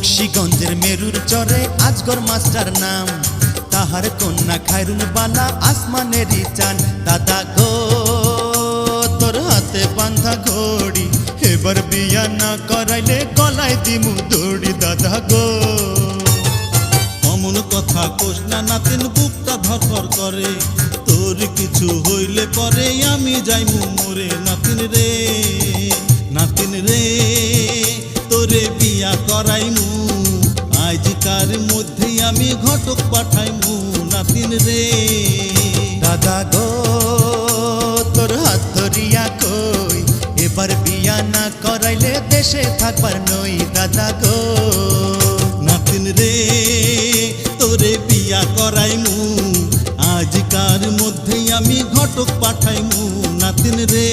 বক্সিগঞ্জের মেরুর চরে আজগর মাস্টার নাম, তাহার কন্যা খায়রুন বালা আসমানেরই চান। দাদা গো তোর হাতে বাঁধা ঘড়ি, এবার বিয়া না করাইলে গলায় দিমু দড়ি। দাদা গো অমন কথা কোস না নাতিন, বুকটা ধরফর করে। তোর কিছু হইলে পরে আমি যাইমু মরে। নাতিন রে নাতিন রে তোরে বিয়া করাইমু, আজকার মধ্যেই আমি ঘটক পাঠাইমু। নাতিন রে দাদা গো তোর হাত ধরিয়া কই, এবার বিয়া না করাইলে দেশে থাকবার নই। দাদা গো নাতিন রে তোরে বিয়া করাইমু, আজকার মধ্যেই আমি ঘটক পাঠাইমু। নাতিন রে।